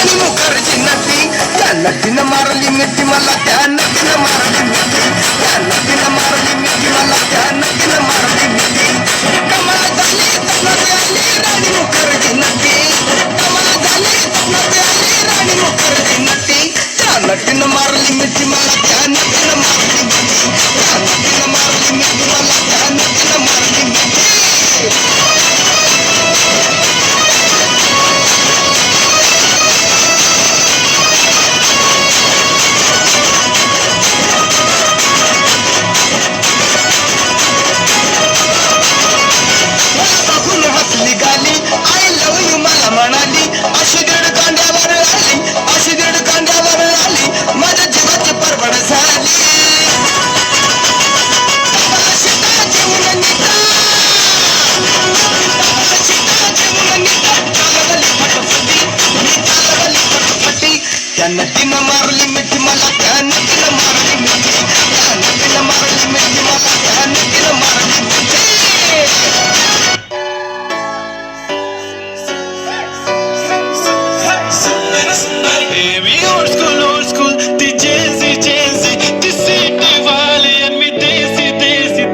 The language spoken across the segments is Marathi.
राणी मुखर्जी नटी त्या नटीनं मारली मिठी मला त्या नटीनं मारली मिठी त्या नटीनं मारली मिठी मला त्या नटीनं मारली मिठी कमाल झाली स्वप्नात आली राणी मुखर्जी नटी कमाल झाली स्वप्नात आली राणी मुखर्जी नटी त्या नटीनं मारली मिठी मला त्या नटीनं मारली मिठी त्या नटीनं मारली मिठी मला त्या नटीनं मारली मिठी म्हणाली अशी दीड कांद्यावर आली अशी दीड कांद्यावर आली माझ्या जीवाची परवड झाली त्या नटीनं मारली मिठी मला त्या नटीनं मारली मिठी त्या नटीनं मारली मिठी मला त्या नटीनं मारली मिठी Baby, old school, the Jay-Z, the city वाले and me देसी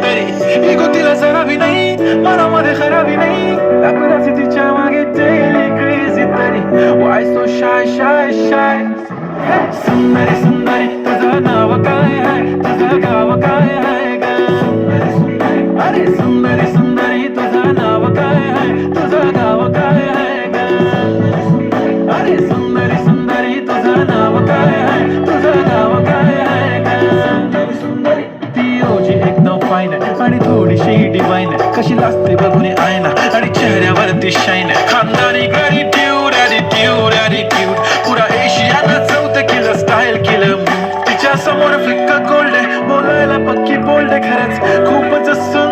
तरी ego तिला जरा भी नहीं मनामध्ये खराबी नाही अपराधी तिच्या मागे daily crazy तरी why so shy सुंदरी तुझं नाव काय आहे तुझं गाव काय आहे ग अरे सुंदरी तुझं नाव काय आहे तुझं गाव काय आहे ग अरे सुंदरी तुझं नाव काय आहे तुझं गाव काय आहे ग ती रोजी एकदम फाईन आणि थोडीशी डिवाईन कशी लाजते बघून आयना आणि चेहऱ्यावरती शाईन खानदारी ॲटिट्यूड पुरा एशियाला चौथं केलं स्टाईल केलं तिच्या समोर फिक्क गोल्ड बोलायला पक्की बोल्ड खरंच खूपच सुंदर